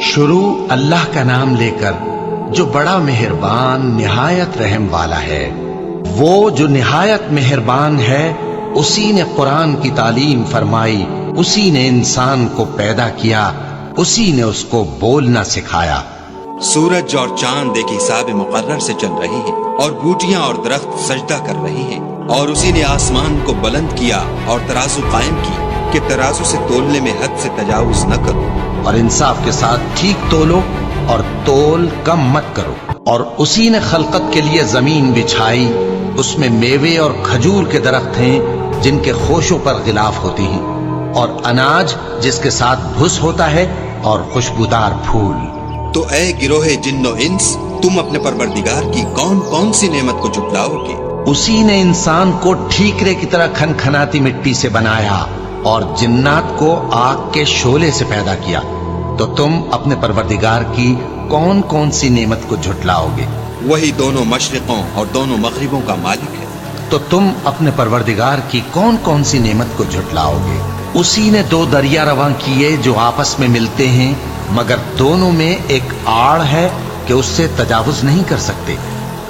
شروع اللہ کا نام لے کر جو بڑا مہربان نہایت رحم والا ہے۔ وہ جو نہایت مہربان ہے، اسی نے قرآن کی تعلیم فرمائی، اسی نے انسان کو پیدا کیا، اسی نے اس کو بولنا سکھایا۔ سورج اور چاند ایک حساب مقرر سے چل رہی ہیں، اور بوٹیاں اور درخت سجدہ کر رہی ہیں، اور اسی نے آسمان کو بلند کیا اور ترازو قائم کی کہ ترازو سے تولنے میں حد سے تجاوز نہ کرو، اور انصاف کے ساتھ ٹھیک تولو اور تول کم مت کرو۔ اور اسی نے خلقت کے لیے زمین بچھائی، اس میں میوے اور کھجور کے درخت ہیں جن کے خوشوں پر غلاف ہوتی ہیں، اور اناج جس کے ساتھ بھس ہوتا ہے، اور خوشبودار پھول۔ تو اے گروہ جن و انس، تم اپنے پروردگار کی کون کون سی نعمت کو جھٹلاؤ گے؟ اسی نے انسان کو ٹھیکرے کی طرح کھنکھناتی مٹی سے بنایا، اور جنات کو آگ کے شعلے سے پیدا کیا۔ تو تم اپنے پروردگار کی کون کون سی نعمت کو جھٹلاؤ گے؟ وہی دونوں مشرقوں اور دونوں مغربوں کا مالک ہے۔ تو تم اپنے پروردگار کی کون کون سی نعمت کو جھٹلاؤ گے؟ اسی نے دو دریا رواں کیے جو آپس میں ملتے ہیں، مگر دونوں میں ایک آڑ ہے کہ اس سے تجاوز نہیں کر سکتے۔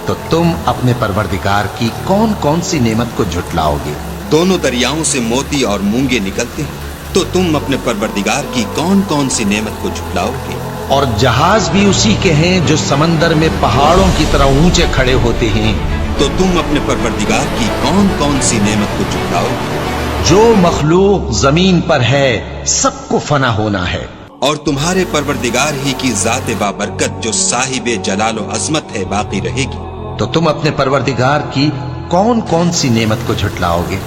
تو تم اپنے پروردگار کی کون کون سی نعمت کو جھٹلاؤ گے؟ دونوں دریاؤں سے موتی اور مونگے نکلتے ہیں، تو تم اپنے پروردگار کی کون کون سی نعمت کو جھٹلاؤ گے؟ اور جہاز بھی اسی کے ہیں جو سمندر میں پہاڑوں کی طرح اونچے کھڑے ہوتے ہیں۔ تو تم اپنے پروردگار کی کون کون سی نعمت کو جھٹلاؤ گے؟ جو مخلوق زمین پر ہے سب کو فنا ہونا ہے، اور تمہارے پروردگار ہی کی ذات بابرکت جو صاحب جلال و عظمت ہے باقی رہے گی۔ تو تم اپنے پروردگار کی کون کون سی نعمت کو جھٹلاؤ گے؟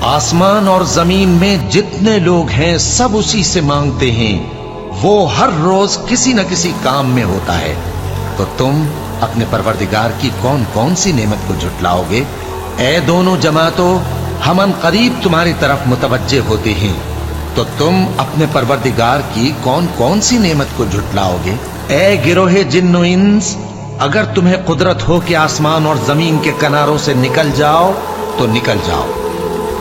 آسمان اور زمین میں جتنے لوگ ہیں سب اسی سے مانگتے ہیں، وہ ہر روز کسی نہ کسی کام میں ہوتا ہے۔ تو تم اپنے پروردگار کی کون کون سی نعمت کو جھٹلاؤ گے؟ اے دونوں جماعتوں، ہم ان قریب تمہاری طرف متوجہ ہوتے ہیں۔ تو تم اپنے پروردگار کی کون کون سی نعمت کو جھٹلاؤ گے؟ اے گروہ جن و انس، اگر تمہیں قدرت ہو کہ آسمان اور زمین کے کناروں سے نکل جاؤ تو نکل جاؤ،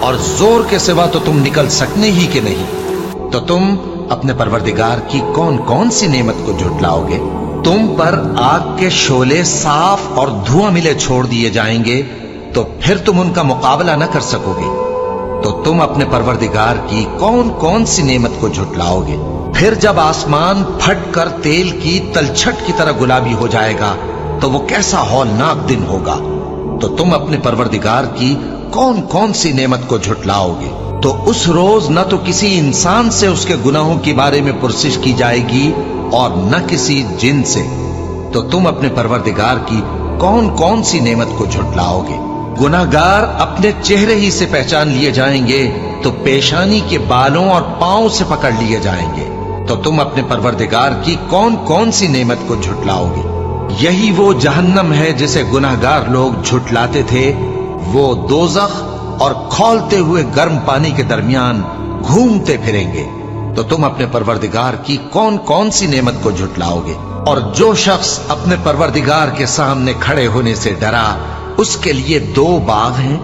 اور زور کے سوا تو تم نکل سکنے ہی کہ نہیں۔ تو تم اپنے پروردگار کی کون کون سی نعمت کو جھٹلاؤ گے؟ تم پر آگ کے شعلے صاف اور دھواں ملے چھوڑ دیے جائیں گے، تو پھر تم ان کا مقابلہ نہ کر سکو گے۔ تو تم اپنے پروردگار کی کون کون سی نعمت کو جھٹلاؤ گے؟ پھر جب آسمان پھٹ کر تیل کی تلچھٹ کی طرح گلابی ہو جائے گا تو وہ کیسا ہولناک دن ہوگا۔ تو تم اپنے پروردگار کی کون کون سی نعمت کو جھٹلاؤ گے؟ تو اس روز نہ تو کسی انسان سے اس کے گناہوں کے بارے میں پرسش کی جائے گی اور نہ کسی جن سے۔ تو تم اپنے پروردگار کی کون کون سی نعمت کو جھٹلاؤ گے؟ گناہگار اپنے چہرے ہی سے پہچان لیے جائیں گے تو پیشانی کے بالوں اور پاؤں سے پکڑ لیے جائیں گے۔ تو تم اپنے پروردگار کی کون کون سی نعمت کو جھٹلاؤ گے؟ یہی وہ جہنم ہے جسے گناہگار لوگ جھٹلاتے تھے، وہ دوزخ اور کھولتے ہوئے گرم پانی کے درمیان گھومتے پھریں گے۔ تو تم اپنے پروردگار کی کون کون سی نعمت کو جھٹلاؤ گے؟ اور جو شخص اپنے پروردگار کے سامنے کھڑے ہونے سے ڈرا، اس کے لیے دو باغ ہیں۔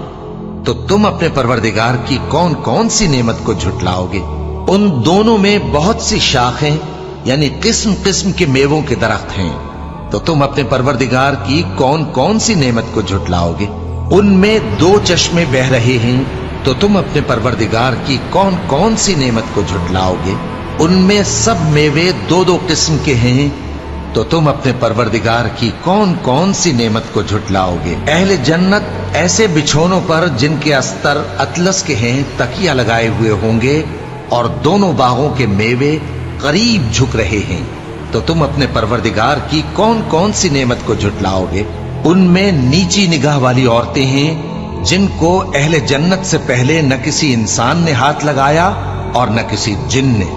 تو تم اپنے پروردگار کی کون کون سی نعمت کو جھٹلاؤ گے؟ ان دونوں میں بہت سی شاخیں یعنی قسم قسم کے میووں کے درخت ہیں۔ تو تم اپنے پروردگار کی کون کون سی نعمت کو جھٹلاؤ گے؟ ان میں دو چشمے بہ رہے ہیں۔ تو تم اپنے پروردگار کی کون کون سی نعمت کو جھٹلاؤ گے؟ ان میں سب میوے دو دو قسم کے ہیں۔ تو تم اپنے پروردگار کی کون کون سی نعمت کو جھٹلاؤ گے؟ اہل جنت ایسے بچھونوں پر جن کے استر اطلس کے ہیں تکیہ لگائے ہوئے ہوں گے، اور دونوں باغوں کے میوے قریب جھک رہے ہیں۔ تو تم اپنے پروردگار کی کون کون سی نعمت کو جھٹلاؤ گے؟ ان میں نیچی نگاہ والی عورتیں ہیں جن کو اہل جنت سے پہلے نہ کسی انسان نے ہاتھ لگایا اور نہ کسی جن نے۔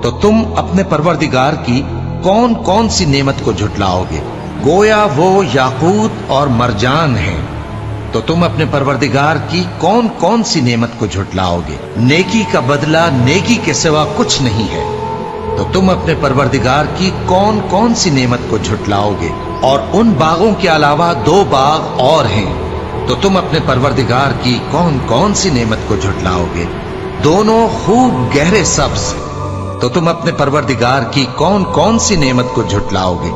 تو تم اپنے پروردگار کی کون کون سی نعمت کو جھٹلاؤ گے؟ گویا وہ یاقوت اور مرجان ہیں۔ تو تم اپنے پروردگار کی کون کون سی نعمت کو جھٹلاؤ گے؟ نیکی کا بدلہ نیکی کے سوا کچھ نہیں ہے۔ تو تم اپنے پروردگار کی کون کون سی نعمت کو جھٹلاؤ گے؟ اور ان باغوں کے علاوہ دو باغ اور ہیں۔ تو تم اپنے پروردگار کی کون کون سی نعمت کو جھٹلاؤ گے؟ دونوں خوب گہرے سبز۔ تو تم اپنے پروردگار کی کون کون سی نعمت کو جھٹلاؤ گے؟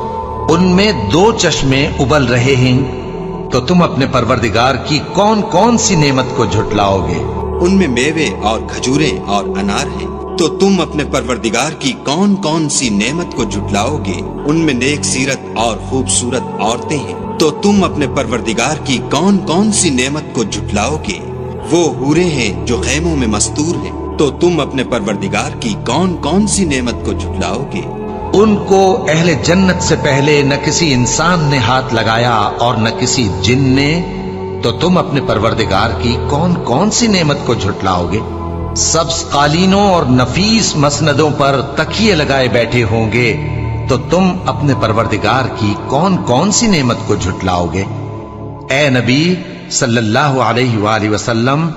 ان میں 2 چشمے ابل رہے ہیں، تو تم اپنے پروردگار کی کون کون سی نعمت کو جھٹلاؤ گے؟ ان میں میوے اور کھجوریں اور انار ہیں، تو تم اپنے پروردگار کی کون کون سی نعمت کو جھٹلاؤ گے؟ ان میں نیک سیرت اور خوبصورت عورتیں ہیں، تو تم اپنے پروردگار کی کون کون سی نعمت کو جھٹلاؤ گے؟ وہ حوریں ہیں جو خیموں میں مستور ہیں، تو تم اپنے پروردگار کی کون کون سی نعمت کو جھٹلاؤ گے؟ ان کو اہل جنت سے پہلے نہ کسی انسان نے ہاتھ لگایا اور نہ کسی جن نے، تو تم اپنے پروردگار کی کون کون سی نعمت کو جھٹلاؤ گے؟ سبز قالینوں اور نفیس مسندوں پر تکیے لگائے بیٹھے ہوں گے، تو تم اپنے پروردگار کی کون کون سی نعمت کو جھٹلاؤ گے؟ اے نبی صلی اللہ علیہ وآلہ وسلم،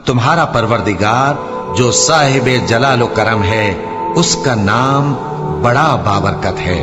تمہارا پروردگار جو صاحب جلال و کرم ہے، اس کا نام بڑا بابرکت ہے۔